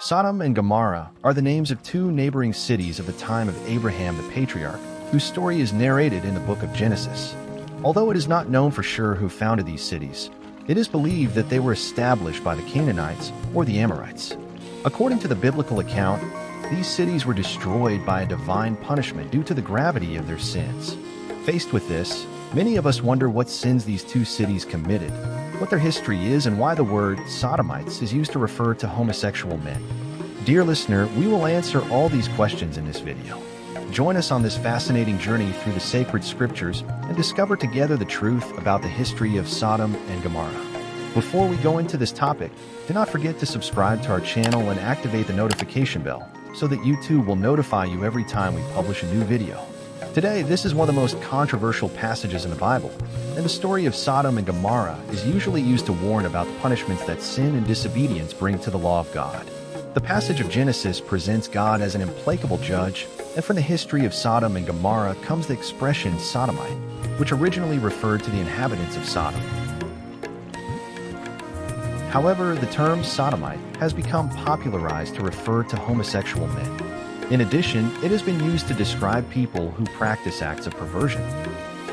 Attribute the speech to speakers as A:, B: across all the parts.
A: Sodom and Gomorrah are the names of two neighboring cities of the time of Abraham the patriarch, whose story is narrated in the book of Genesis. Although it is not known for sure who founded these cities, it is believed that they were established by the Canaanites or the Amorites. According to the biblical account, these cities were destroyed by a divine punishment due to the gravity of their sins. Faced with this, many of us wonder what sins these two cities committed, what their history is, and why the word Sodomites is used to refer to homosexual men. Dear listener, we will answer all these questions in this video. Join us on this fascinating journey through the sacred scriptures and discover together the truth about the history of Sodom and Gomorrah. Before we go into this topic, do not forget to subscribe to our channel and activate the notification bell so that YouTube will notify you every time we publish a new video. Today, this is one of the most controversial passages in the Bible, and the story of Sodom and Gomorrah is usually used to warn about the punishments that sin and disobedience bring to the law of God. The passage of Genesis presents God as an implacable judge, and from the history of Sodom and Gomorrah comes the expression sodomite, which originally referred to the inhabitants of Sodom. However, the term sodomite has become popularized to refer to homosexual men. In addition, it has been used to describe people who practice acts of perversion.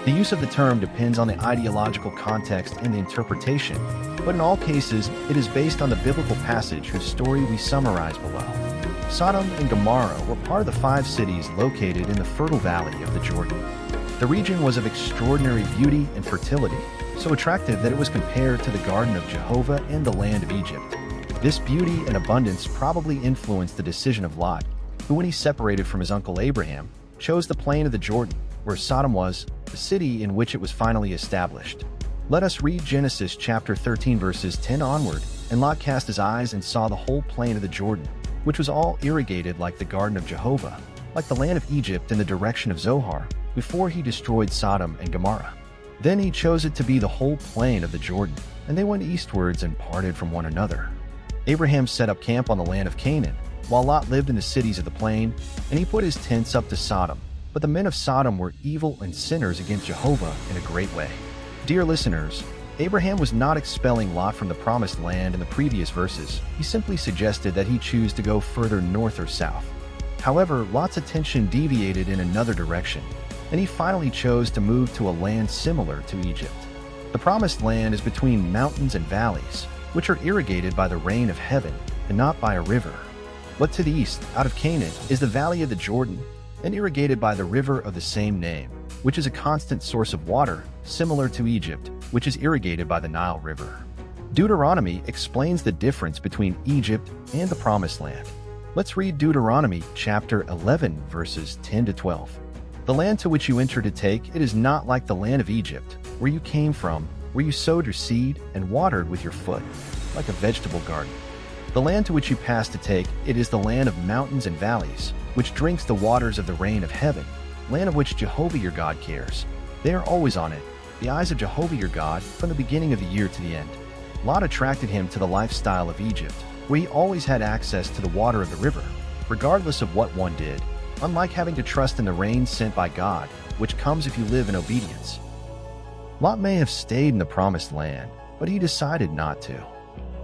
A: The use of the term depends on the ideological context and the interpretation, but in all cases, it is based on the biblical passage whose story we summarize below. Sodom and Gomorrah were part of the 5 cities located in the fertile valley of the Jordan. The region was of extraordinary beauty and fertility, so attractive that it was compared to the Garden of Jehovah and the land of Egypt. This beauty and abundance probably influenced the decision of Lot, who, when he separated from his uncle Abraham, chose the plain of the Jordan, where Sodom was, the city in which it was finally established. Let us read Genesis chapter 13 verses 10 onward. And Lot cast his eyes and saw the whole plain of the Jordan, which was all irrigated like the garden of Jehovah, like the land of Egypt in the direction of Zohar, before he destroyed Sodom and Gomorrah. Then he chose it to be the whole plain of the Jordan, and they went eastwards and parted from one another. Abraham set up camp on the land of Canaan, while Lot lived in the cities of the plain, and he put his tents up to Sodom. But the men of Sodom were evil and sinners against Jehovah in a great way. Dear listeners, Abraham was not expelling Lot from the promised land in the previous verses. He simply suggested that he choose to go further north or south. However, Lot's attention deviated in another direction, and he finally chose to move to a land similar to Egypt. The promised land is between mountains and valleys, which are irrigated by the rain of heaven and not by a river. But to the east, out of Canaan, is the valley of the Jordan, and irrigated by the river of the same name, which is a constant source of water, similar to Egypt, which is irrigated by the Nile River. Deuteronomy explains the difference between Egypt and the Promised Land. Let's read Deuteronomy chapter 11, verses 10 to 12. The land to which you enter to take, it is not like the land of Egypt, where you came from, where you sowed your seed and watered with your foot, like a vegetable garden. The land to which you pass to take, it is the land of mountains and valleys, which drinks the waters of the rain of heaven, land of which Jehovah your God cares. They are always on it, the eyes of Jehovah your God, from the beginning of the year to the end. Lot attracted him to the lifestyle of Egypt, where he always had access to the water of the river, regardless of what one did, unlike having to trust in the rain sent by God, which comes if you live in obedience. Lot may have stayed in the promised land, but he decided not to.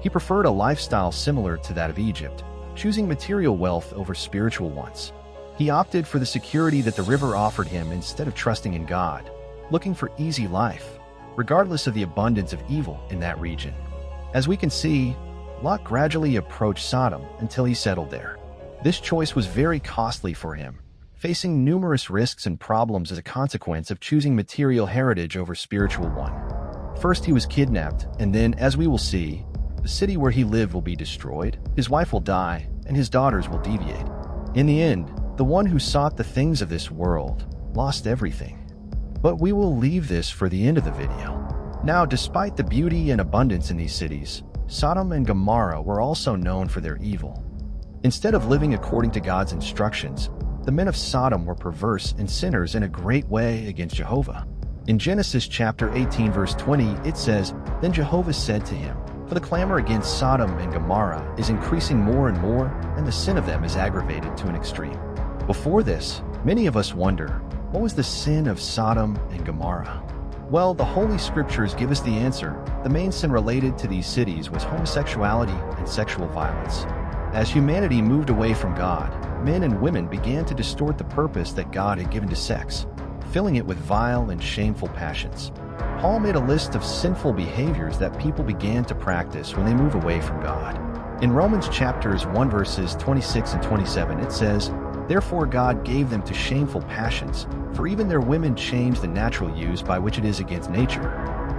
A: He preferred a lifestyle similar to that of Egypt, choosing material wealth over spiritual ones. He opted for the security that the river offered him instead of trusting in God, looking for easy life, regardless of the abundance of evil in that region. As we can see, Lot gradually approached Sodom until he settled there. This choice was very costly for him, facing numerous risks and problems as a consequence of choosing material heritage over spiritual one. First, he was kidnapped, and then, as we will see, the city where he lived will be destroyed, his wife will die, and his daughters will deviate. In the end, the one who sought the things of this world lost everything. But we will leave this for the end of the video. Now, despite the beauty and abundance in these cities, Sodom and Gomorrah were also known for their evil. Instead of living according to God's instructions, the men of Sodom were perverse and sinners in a great way against Jehovah. In Genesis chapter 18 verse 20, it says, "Then Jehovah said to him, For the clamor against Sodom and Gomorrah is increasing more and more, and the sin of them is aggravated to an extreme." Before this, many of us wonder, what was the sin of Sodom and Gomorrah? Well, the Holy Scriptures give us the answer. The main sin related to these cities was homosexuality and sexual violence. As humanity moved away from God, men and women began to distort the purpose that God had given to sex, filling it with vile and shameful passions. Paul made a list of sinful behaviors that people began to practice when they move away from God. In Romans chapters 1 verses 26 and 27 it says, "Therefore God gave them to shameful passions, for even their women change the natural use by which it is against nature.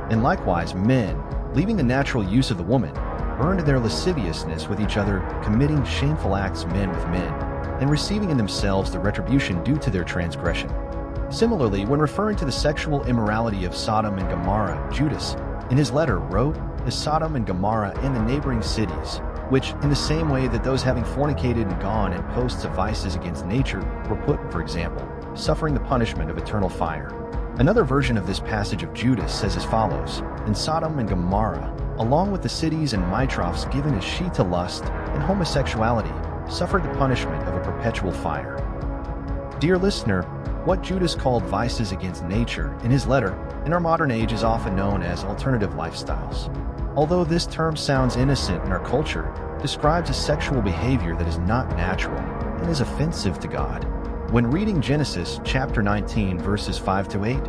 A: And likewise men, leaving the natural use of the woman, burned in their lasciviousness with each other, committing shameful acts men with men, and receiving in themselves the retribution due to their transgression." Similarly, when referring to the sexual immorality of Sodom and Gomorrah, Judas, in his letter, wrote, "As Sodom and Gomorrah and the neighboring cities, which, in the same way that those having fornicated and gone in posts of vices against nature, were put, for example, suffering the punishment of eternal fire." Another version of this passage of Judas says as follows, "And Sodom and Gomorrah, along with the cities and mitrophes given as she to lust and homosexuality, suffered the punishment of a perpetual fire." Dear listener, what Judas called vices against nature in his letter in our modern age is often known as alternative lifestyles. Although this term sounds innocent in our culture, describes a sexual behavior that is not natural and is offensive to God. When reading Genesis chapter 19 verses 5 to 8,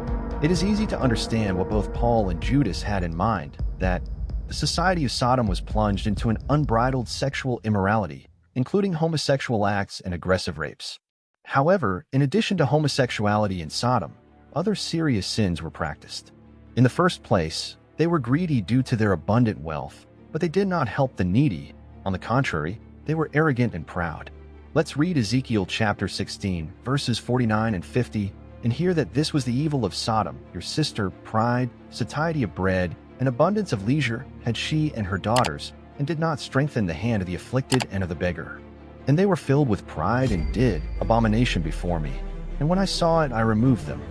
A: it is easy to understand what both Paul and Judas had in mind, that the society of Sodom was plunged into an unbridled sexual immorality, including homosexual acts and aggressive rapes. However, in addition to homosexuality in Sodom, other serious sins were practiced. In the first place, they were greedy due to their abundant wealth, but they did not help the needy. On the contrary, they were arrogant and proud. Let's read Ezekiel chapter 16, verses 49 and 50, and hear that this was the evil of Sodom, your sister, pride, satiety of bread, and abundance of leisure had she and her daughters, and did not strengthen the hand of the afflicted and of the beggar. And they were filled with pride and did abomination before me. And when I saw it, I removed them.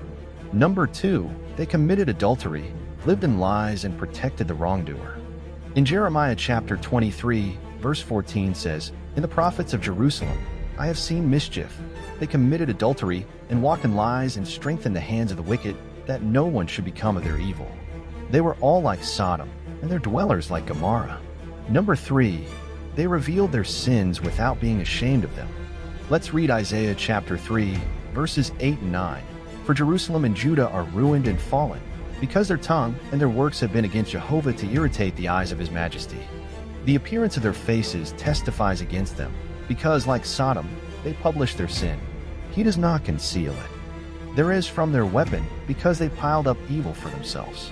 A: Number 2, they committed adultery, lived in lies, and protected the wrongdoer. In Jeremiah chapter 23, verse 14 says, "In the prophets of Jerusalem, I have seen mischief. They committed adultery and walked in lies and strengthened the hands of the wicked, that no one should become of their evil. They were all like Sodom, and their dwellers like Gomorrah." Number 3, they revealed their sins without being ashamed of them. Let's read Isaiah chapter 3, verses 8 and 9. "For Jerusalem and Judah are ruined and fallen, because their tongue and their works have been against Jehovah to irritate the eyes of his majesty. The appearance of their faces testifies against them, because like Sodom, they publish their sin. He does not conceal it. There is from their weapon, because they piled up evil for themselves."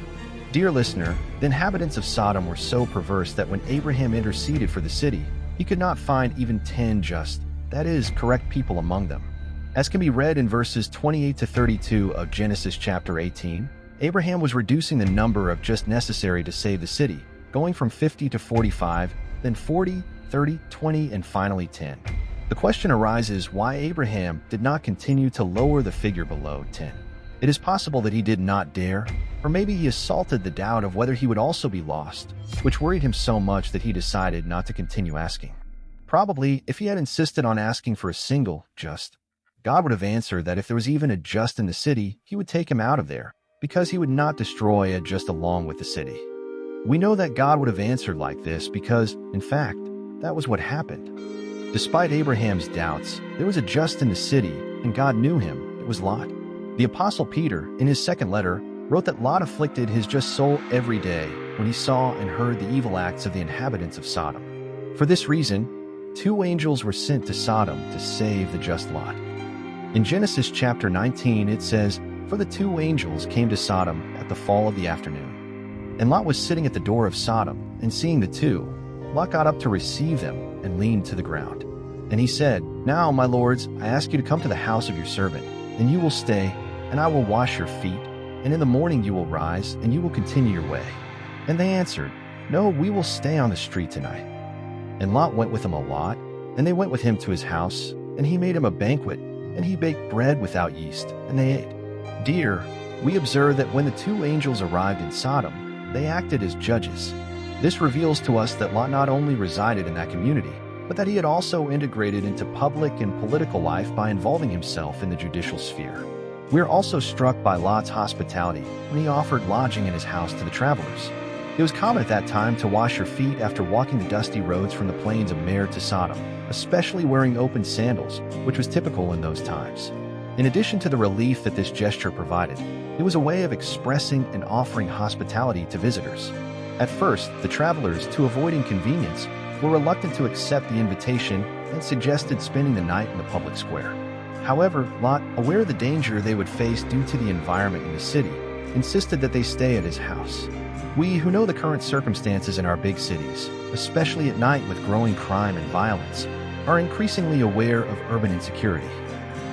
A: Dear listener, the inhabitants of Sodom were so perverse that when Abraham interceded for the city, he could not find even 10 just, that is, correct people among them. As can be read in verses 28 to 32 of Genesis chapter 18, Abraham was reducing the number of just necessary to save the city, going from 50 to 45, then 40, 30, 20, and finally 10. The question arises why Abraham did not continue to lower the figure below 10. It is possible that he did not dare, or maybe he assaulted the doubt of whether he would also be lost, which worried him so much that he decided not to continue asking. Probably, if he had insisted on asking for a single just, God would have answered that if there was even a just in the city, he would take him out of there, because he would not destroy a just along with the city. We know that God would have answered like this because, in fact, that was what happened. Despite Abraham's doubts, there was a just in the city, and God knew him. It was Lot. The Apostle Peter, in his second letter, wrote that Lot afflicted his just soul every day when he saw and heard the evil acts of the inhabitants of Sodom. For this reason, 2 angels were sent to Sodom to save the just Lot. In Genesis chapter 19 it says, "For the 2 angels came to Sodom at the fall of the afternoon. And Lot was sitting at the door of Sodom, and seeing the 2, Lot got up to receive them and leaned to the ground. And he said, 'Now, my lords, I ask you to come to the house of your servant, and you will stay, and I will wash your feet, and in the morning you will rise, and you will continue your way.' And they answered, 'No, we will stay on the street tonight.' And Lot went with them a lot, and they went with him to his house, and he made him a banquet, and he baked bread without yeast, and they ate. Dear, we observe that when the 2 angels arrived in Sodom, they acted as judges. This reveals to us that Lot not only resided in that community, but that he had also integrated into public and political life by involving himself in the judicial sphere. We are also struck by Lot's hospitality when he offered lodging in his house to the travelers. It was common at that time to wash your feet after walking the dusty roads from the plains of Mer to Sodom, especially wearing open sandals, which was typical in those times. In addition to the relief that this gesture provided, it was a way of expressing and offering hospitality to visitors. At first, the travelers, to avoid inconvenience, were reluctant to accept the invitation and suggested spending the night in the public square. However, Lot, aware of the danger they would face due to the environment in the city, insisted that they stay at his house. We who know the current circumstances in our big cities, especially at night with growing crime and violence, are increasingly aware of urban insecurity.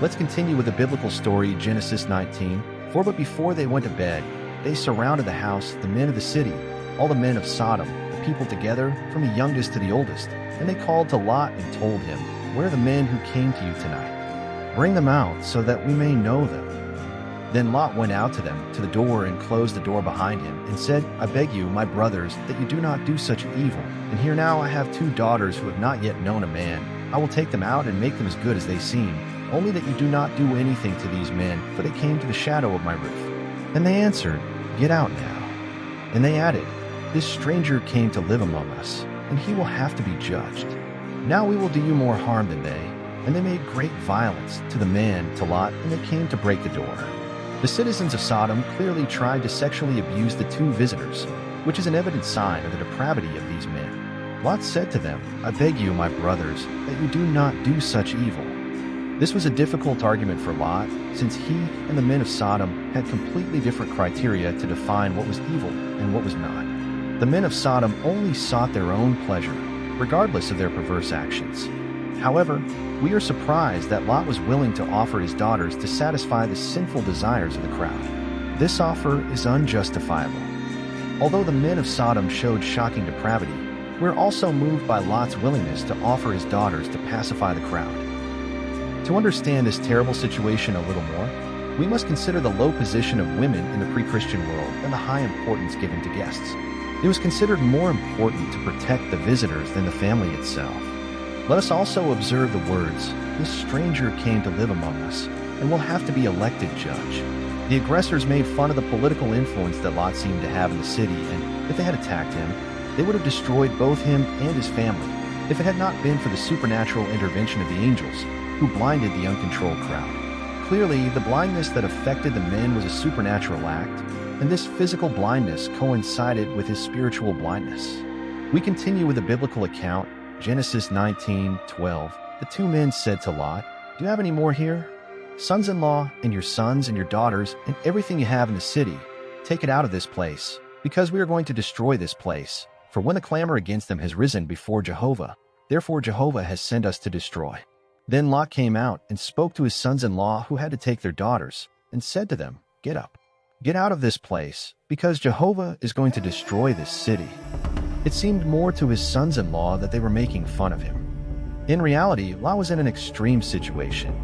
A: Let's continue with the biblical story, Genesis 19. For but before they went to bed, they surrounded the house, the men of the city, all the men of Sodom, the people together, from the youngest to the oldest. And they called to Lot and told him, "Where are the men who came to you tonight? Bring them out so that we may know them." Then Lot went out to them, to the door, and closed the door behind him, and said, "I beg you, my brothers, that you do not do such evil. And here now I have 2 daughters who have not yet known a man. I will take them out and make them as good as they seem, only that you do not do anything to these men, for they came to the shadow of my roof." And they answered, "Get out now." And they added, "This stranger came to live among us, and he will have to be judged. Now we will do you more harm than they." And they made great violence to the man, to Lot, and they came to break the door. The citizens of Sodom clearly tried to sexually abuse the 2 visitors, which is an evident sign of the depravity of these men. Lot said to them, "I beg you, my brothers, that you do not do such evil." This was a difficult argument for Lot, since he and the men of Sodom had completely different criteria to define what was evil and what was not. The men of Sodom only sought their own pleasure, regardless of their perverse actions. However, we are surprised that Lot was willing to offer his daughters to satisfy the sinful desires of the crowd. This offer is unjustifiable. Although the men of Sodom showed shocking depravity, we're also moved by Lot's willingness to offer his daughters to pacify the crowd. To understand this terrible situation a little more, we must consider the low position of women in the pre-Christian world and the high importance given to guests. It was considered more important to protect the visitors than the family itself. Let us also observe the words, "This stranger came to live among us, and will have to be elected judge." The aggressors made fun of the political influence that Lot seemed to have in the city, and if they had attacked him, they would have destroyed both him and his family, if it had not been for the supernatural intervention of the angels, who blinded the uncontrolled crowd. Clearly, the blindness that affected the men was a supernatural act, and this physical blindness coincided with his spiritual blindness. We continue with the biblical account, Genesis 19:12. The 2 men said to Lot, "Do you have any more here? Sons-in-law, and your sons and your daughters, and everything you have in the city. Take it out of this place, because we are going to destroy this place. For when the clamor against them has risen before Jehovah, therefore Jehovah has sent us to destroy." Then Lot came out and spoke to his sons-in-law who had to take their daughters, and said to them, "Get up. Get out of this place, because Jehovah is going to destroy this city." It seemed more to his sons-in-law that they were making fun of him. In reality, Lot was in an extreme situation.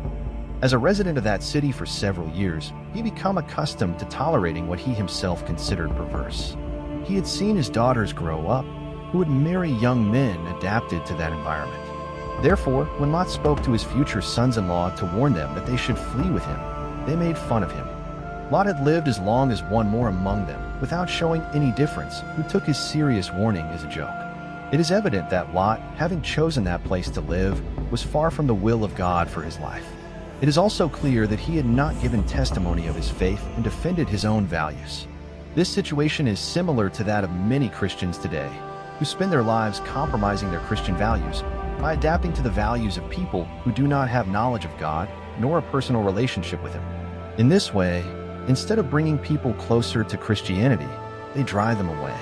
A: As a resident of that city for several years, he had become accustomed to tolerating what he himself considered perverse. He had seen his daughters grow up, who would marry young men adapted to that environment. Therefore, when Lot spoke to his future sons-in-law to warn them that they should flee with him, they made fun of him. Lot had lived as long as one more among them, without showing any difference, who took his serious warning as a joke. It is evident that Lot, having chosen that place to live, was far from the will of God for his life. It is also clear that he had not given testimony of his faith and defended his own values. This situation is similar to that of many Christians today, who spend their lives compromising their Christian values by adapting to the values of people who do not have knowledge of God nor a personal relationship with Him. In this way, instead of bringing people closer to Christianity, they drive them away.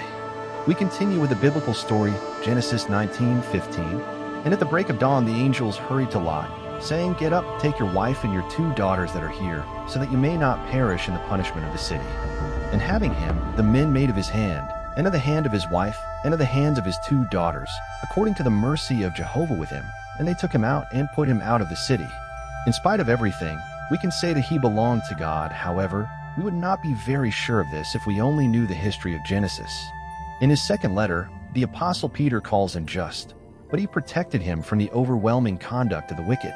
A: We continue with the biblical story, Genesis 19:15. And at the break of dawn, the angels hurried to Lot, saying, "Get up, take your wife and your 2 daughters that are here, so that you may not perish in the punishment of the city." And having him, the men made of his hand, and of the hand of his wife, and of the hands of his 2 daughters, according to the mercy of Jehovah with him, and they took him out and put him out of the city. In spite of everything, we can say that he belonged to God. However, we would not be very sure of this if we only knew the history of Genesis. In his second letter, the Apostle Peter calls him just, but he protected him from the overwhelming conduct of the wicked.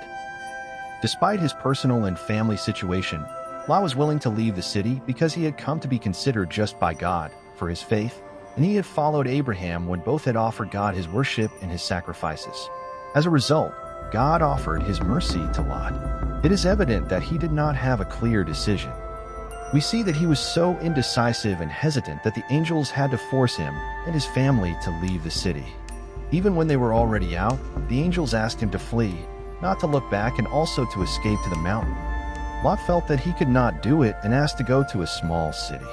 A: Despite his personal and family situation, Lot was willing to leave the city because he had come to be considered just by God for his faith, and he had followed Abraham when both had offered God his worship and his sacrifices. As a result, God offered his mercy to Lot. It is evident that he did not have a clear decision. We see that he was so indecisive and hesitant that the angels had to force him and his family to leave the city. Even when they were already out, the angels asked him to flee, not to look back, and also to escape to the mountain. Lot felt that he could not do it and asked to go to a small city.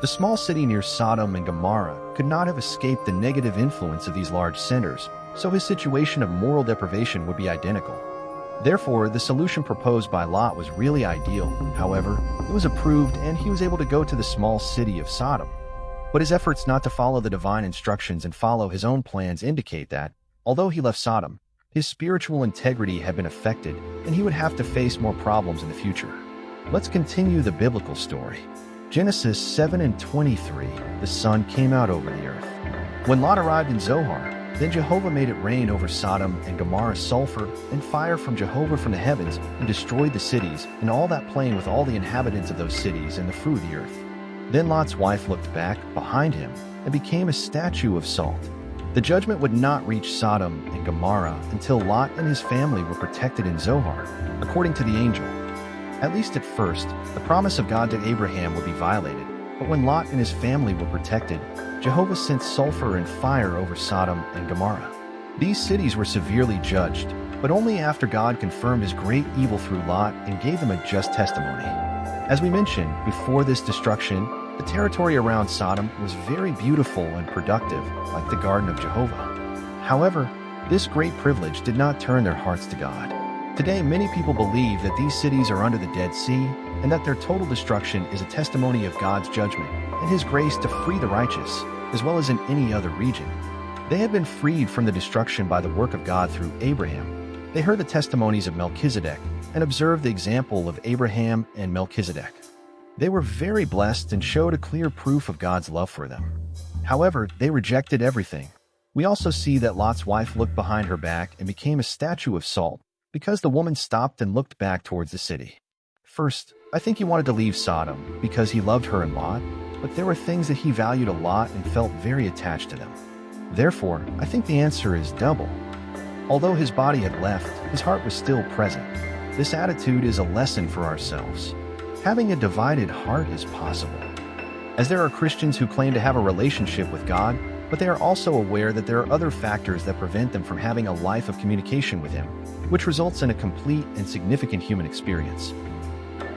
A: The small city near Sodom and Gomorrah could not have escaped the negative influence of these large centers, so his situation of moral deprivation would be identical. Therefore, the solution proposed by Lot was really ideal. However, it was approved and he was able to go to the small city of Sodom. But his efforts not to follow the divine instructions and follow his own plans indicate that, although he left Sodom, his spiritual integrity had been affected and he would have to face more problems in the future. Let's continue the biblical story. Genesis 7:23, the sun came out over the earth. When Lot arrived in Zoar, then Jehovah made it rain over Sodom and Gomorrah sulfur and fire from Jehovah from the heavens, and destroyed the cities and all that plain with all the inhabitants of those cities and the fruit of the earth. Then Lot's wife looked back behind him and became a statue of salt. The judgment would not reach Sodom and Gomorrah until Lot and his family were protected in Zoar, according to the angel. At least at first, the promise of God to Abraham would be violated, but when Lot and his family were protected, Jehovah sent sulfur and fire over Sodom and Gomorrah. These cities were severely judged, but only after God confirmed his great evil through Lot and gave them a just testimony. As we mentioned, before this destruction, the territory around Sodom was very beautiful and productive, like the Garden of Jehovah. However, this great privilege did not turn their hearts to God. Today, many people believe that these cities are under the Dead Sea and that their total destruction is a testimony of God's judgment and his grace to free the righteous, as well as in any other region. They had been freed from the destruction by the work of God through Abraham. They heard the testimonies of Melchizedek and observed the example of Abraham and Melchizedek. They were very blessed and showed a clear proof of God's love for them. However, they rejected everything. We also see that Lot's wife looked behind her back and became a statue of salt, because the woman stopped and looked back towards the city. First, I think he wanted to leave Sodom because he loved her and Lot, but there were things that he valued a lot and felt very attached to them. Therefore, I think the answer is double. Although his body had left, his heart was still present. This attitude is a lesson for ourselves. Having a divided heart is possible. As there are Christians who claim to have a relationship with God, but they are also aware that there are other factors that prevent them from having a life of communication with Him, which results in a complete and significant human experience.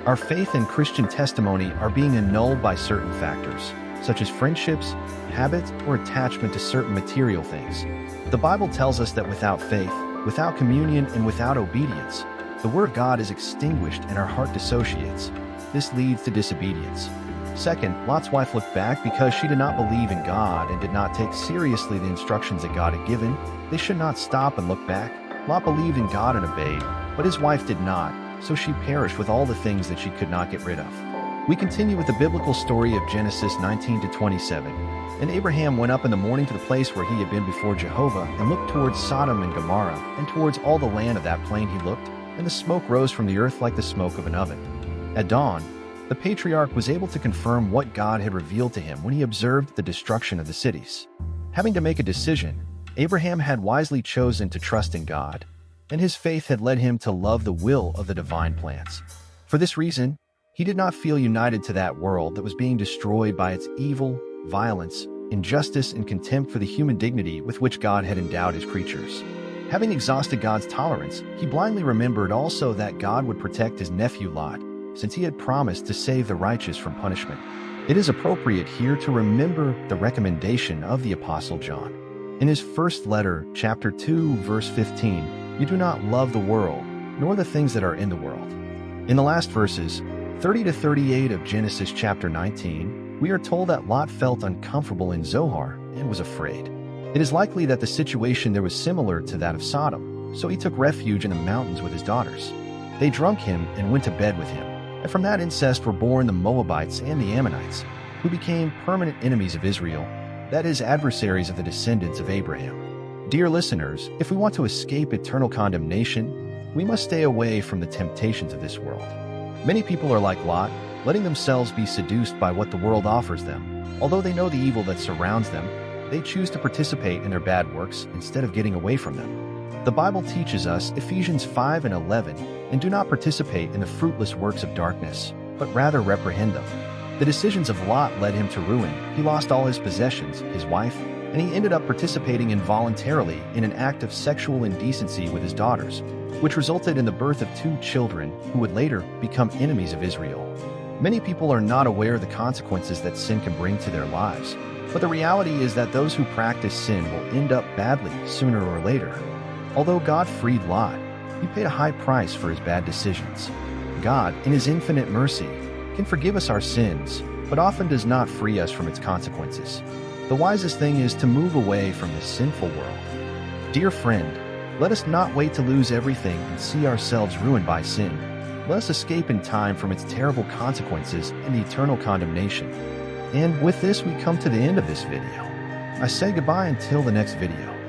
A: Our faith and Christian testimony are being annulled by certain factors, such as friendships, habits, or attachment to certain material things. The Bible tells us that without faith, without communion, and without obedience, the Word of God is extinguished and our heart dissociates. This leads to disobedience. Second, Lot's wife looked back because she did not believe in God and did not take seriously the instructions that God had given. They should not stop and look back. Lot believed in God and obeyed, but his wife did not, so she perished with all the things that she could not get rid of. We continue with the biblical story of Genesis 19-27. And Abraham went up in the morning to the place where he had been before Jehovah, and looked towards Sodom and Gomorrah, and towards all the land of that plain he looked, and the smoke rose from the earth like the smoke of an oven. At dawn, the patriarch was able to confirm what God had revealed to him when he observed the destruction of the cities. Having to make a decision, Abraham had wisely chosen to trust in God, and his faith had led him to love the will of the divine plans. For this reason, he did not feel united to that world that was being destroyed by its evil, violence, injustice, and contempt for the human dignity with which God had endowed his creatures. Having exhausted God's tolerance, he blindly remembered also that God would protect his nephew Lot, since he had promised to save the righteous from punishment. It is appropriate here to remember the recommendation of the Apostle John. In his first letter, chapter 2, verse 15, "You do not love the world, nor the things that are in the world." In the last verses, 30-38 of Genesis chapter 19, we are told that Lot felt uncomfortable in Zoar and was afraid. It is likely that the situation there was similar to that of Sodom, so he took refuge in the mountains with his daughters. They drunk him and went to bed with him. And from that incest were born the Moabites and the Ammonites, who became permanent enemies of Israel, that is, adversaries of the descendants of Abraham. Dear listeners, if we want to escape eternal condemnation, we must stay away from the temptations of this world. Many people are like Lot, letting themselves be seduced by what the world offers them. Although they know the evil that surrounds them, they choose to participate in their bad works instead of getting away from them. The Bible teaches us Ephesians 5 and 11, and do not participate in the fruitless works of darkness, but rather reprehend them. The decisions of Lot led him to ruin. He lost all his possessions, his wife, and he ended up participating involuntarily in an act of sexual indecency with his daughters, which resulted in the birth of 2 children who would later become enemies of Israel. Many people are not aware of the consequences that sin can bring to their lives, but the reality is that those who practice sin will end up badly sooner or later. Although God freed Lot, he paid a high price for his bad decisions. God, in his infinite mercy, can forgive us our sins, but often does not free us from its consequences. The wisest thing is to move away from this sinful world. Dear friend, let us not wait to lose everything and see ourselves ruined by sin. Let us escape in time from its terrible consequences and eternal condemnation. And with this, we come to the end of this video. I say goodbye until the next video.